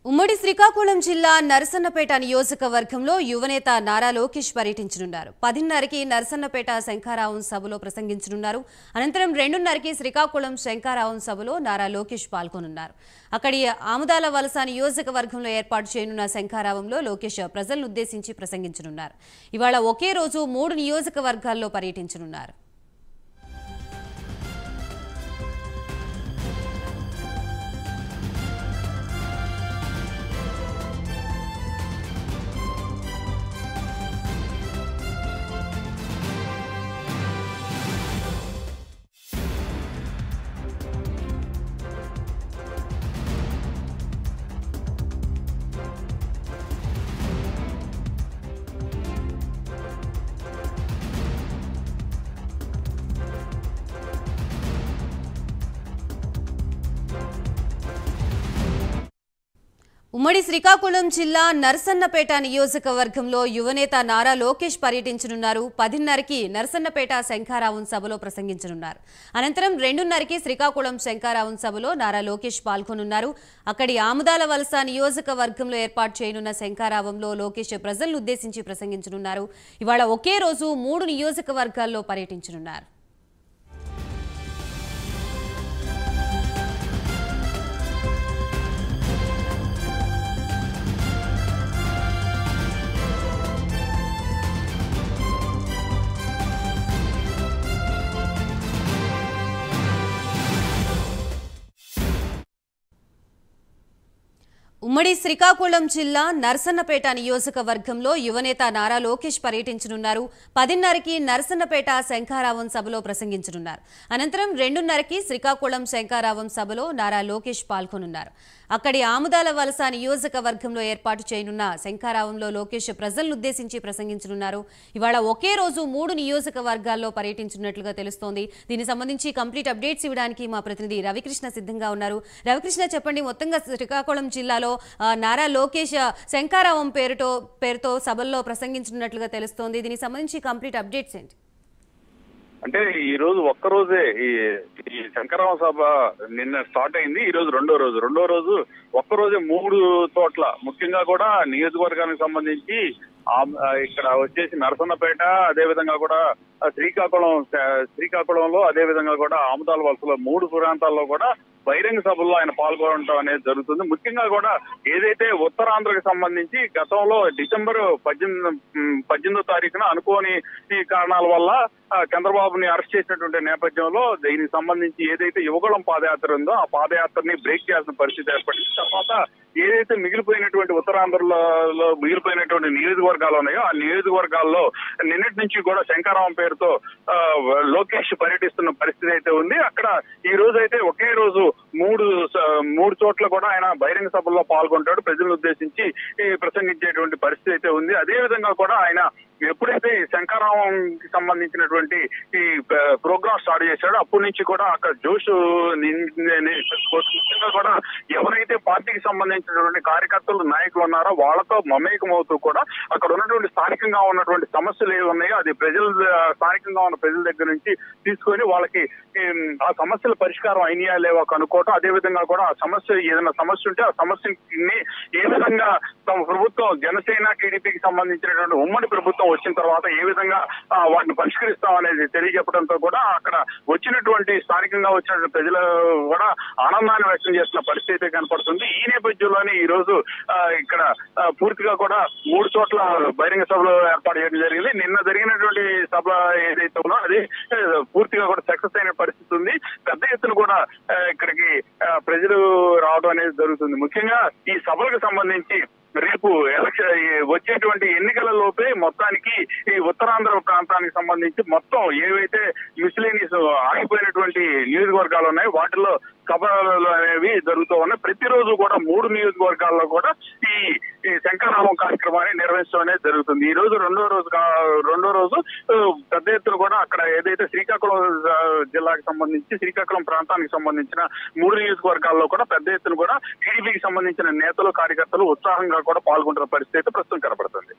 ఉమ్మడి శ్రీకాకుళం జిల్లా నరసన్నపేట నియోజకవర్గంలో యువనేత నారా లోకేష్ పర్యటించనున్నారు. 10:30కి నరసన్నపేట శంఖారావం సభలో ప్రసంగించనున్నారు. అనంతరం 2:30కి శ్రీకాకుళం శంఖారావం సభలో నారా లోకేష్ పాల్గొనున్నారు. అక్కడి ఆముదాల వలస నియోజకవర్గంలో ఏర్పాటు చేయనున్న శంఖారావంలో లోకేష్ ప్రజలను ఉద్దేశించి ప్రసంగించనున్నారు. ఇవాళ ఒకే రోజు 3 నియోజకవర్గాల్లో పర్యటించనున్నారు. ఉమ్మడి శ్రీకాకుళం జిల్లా నరసన్నపేట నియోజకవర్గంలో యువనేత నారా లోకేష్ పర్యటించనున్నారు. 10:30కి నరసన్నపేట శంఖారావం సభలో ప్రసంగించనున్నారు. అనంతరం 2:30కి శ్రీకాకుళం శంఖారావం సభలో నారా లోకేష్ పాల్గొనున్నారు. అక్కడి ఆముదాల వలస నియోజకవర్గంలో ఏర్పాటు చేయనున్న శంఖారావంలో లోకేష్ ప్రజలను ఉద్దేశించి ప్రసంగించనున్నారు. ఇవాళ ఒకే రోజు 3 నియోజకవర్గాల్లో పర్యటించనున్నారు. ఉమ్మడి శ్రీకాకుళం జిల్లా నరసన్నపేట నియోజకవర్గంలో యువనేత నారా లోకేష్ పర్యటించనున్నారు. 10:30కి నరసన్నపేట శంఖారావం సభలో ప్రసంగించనున్నారు. అనంతరం 2:30కి శ్రీకాకుళం శంఖారావం సభలో నారా లోకేష్ పాల్గొనున్నారు. అక్కడి ఆముదాల వలస నియోజకవర్గంలో ఏర్పాటు చేయనున్న శంఖారావంలో లోకేష్ ప్రజలను ఉద్దేశించి ప్రసంగించనున్నారు. ఇవాళ ఒకే రోజు 3 నియోజకవర్గాల్లో పర్యటించినట్లుగా తెలుస్తోంది. దీనికి సంబంధించి కంప్లీట్ అప్డేట్స్ ఇవ్వడానికి మా ప్రతినిధి రవికృష్ణ సిద్ధంగా ఉన్నారు. రవికృష్ణ, చెప్పండి, మొత్తంగా శ్రీకాకుళం జిల్లాలో నారా లోకేష్ శంఖారావం పేరుతో సభల్లో ప్రసంగించినట్లుగా తెలుస్తోంది. దీనికి సంబంధించి కంప్లీట్ అప్డేట్స్ ఏంటి? అంటే ఈ రోజు ఒక్కరోజే ఈ శంకరామ సభ నిన్న స్టార్ట్ అయింది. ఈ రోజు రెండో రోజు ఒక్కరోజే 3 చోట్ల, ముఖ్యంగా కూడా నియోజకవర్గానికి సంబంధించి ఇక్కడ వచ్చేసి నరసన్నపేట, అదే విధంగా కూడా శ్రీకాకుళంలో, అదే విధంగా కూడా ఆముదాల వలసలో 3 ప్రాంతాల్లో కూడా బహిరంగ సభల్లో ఆయన పాల్గొనడం అనేది జరుగుతుంది. ముఖ్యంగా కూడా ఏదైతే ఉత్తరాంధ్రకు సంబంధించి గతంలో డిసెంబర్ 18వ తారీఖున అనుకోని కారణాల వల్ల చంద్రబాబుని అరెస్ట్ చేసినటువంటి నేపథ్యంలో దీనికి సంబంధించి ఏదైతే యువగళం పాదయాత్ర ఉందో ఆ పాదయాత్రని బ్రేక్ చేయాల్సిన పరిస్థితి ఏర్పడింది. తర్వాత ఏదైతే మిగిలిపోయినటువంటి ఉత్తరాంధ్రలో మిగిలిపోయినటువంటి నియోజకవర్గాలు ఉన్నాయో ఆ నియోజకవర్గాల్లో నిన్నటి నుంచి కూడా శంఖారావం పేరుతో లోకేష్ పర్యటిస్తున్న పరిస్థితి అయితే ఉంది. అక్కడ ఈ రోజు అయితే ఒకే రోజు 3 చోట్ల కూడా ఆయన బహిరంగ సభల్లో పాల్గొంటాడు. ప్రజలను ఉద్దేశించి ప్రసంగించేటువంటి పరిస్థితి అయితే ఉంది. అదే విధంగా కూడా ఆయన ఎప్పుడైతే శంఖారావం కి సంబంధించినటువంటి ఈ ప్రోగ్రామ్ స్టార్ట్ చేశాడో అప్పటి నుంచి కూడా అక్కడ జోష్ ముఖ్యంగా కూడా ఎవరైతే పార్టీకి సంబంధించినటువంటి కార్యకర్తలు, నాయకులు ఉన్నారో వాళ్ళతో మమేకం అవుతూ కూడా అక్కడ ఉన్నటువంటి స్థానికంగా ఉన్నటువంటి సమస్యలు ఏవి ఉన్నాయో అది స్థానికంగా ఉన్న ప్రజల దగ్గర నుంచి తీసుకొని వాళ్ళకి ఆ సమస్యల పరిష్కారం అయినాయా లేవో కనుక్కోవటం, అదే విధంగా కూడా ఆ సమస్య ఏదైనా సమస్య ఉంటే ఆ సమస్యని ఏ విధంగా తమ ప్రభుత్వం జనసేన, టీడీపీకి సంబంధించినటువంటి ఉమ్మడి ప్రభుత్వం వచ్చిన తర్వాత ఏ విధంగా వాటిని పరిష్కరిస్తాం అనేది తెలియజెప్పడంతో కూడా అక్కడ వచ్చినటువంటి స్థానికంగా వచ్చినటువంటి ప్రజలు కూడా ఆనందాన్ని వ్యక్తం చేస్తున్న పరిస్థితి కనపడుతుంది. ఈ నేపథ్యంలోనే ఈ రోజు ఇక్కడ పూర్తిగా కూడా 3 చోట్ల బహిరంగ సభలు ఏర్పాటు చేయడం జరిగింది. నిన్న జరిగినటువంటి సభ ఏదైతే ఉందో అది పూర్తిగా కూడా సక్సెస్ అయిన పరిస్థితి ఉంది. పెద్ద ఎత్తున కూడా ఇక్కడికి ప్రజలు రావడం అనేది జరుగుతుంది. ముఖ్యంగా ఈ సభలకు సంబంధించి రేపు వచ్చేటువంటి ఎన్నికల లోపే మొత్తానికి ఈ ఉత్తరాంధ్ర ప్రాంతానికి సంబంధించి మొత్తం ఏవైతే మిస్లేనియస్ ఆగిపోయినటువంటి నియోజకవర్గాలు ఉన్నాయో వాటిలో సభలు అనేవి జరుగుతూ ఉన్నాయి. ప్రతిరోజు కూడా 3 నియోజకవర్గాల్లో కూడా ఈ శంఖారావం కార్యక్రమాన్ని నిర్వహించడం అనేది జరుగుతుంది. ఈ రోజు రెండో రోజు పెద్ద ఎత్తున కూడా అక్కడ ఏదైతే శ్రీకాకుళం జిల్లాకి సంబంధించి శ్రీకాకుళం ప్రాంతానికి సంబంధించిన 3 నియోజకవర్గాల్లో కూడా పెద్ద ఎత్తున కూడా టీడీపీకి సంబంధించిన నేతలు, కార్యకర్తలు ఉత్సాహంగా కూడా పాల్గొంటున్న పరిస్థితి ప్రస్తుతం కనబడుతుంది.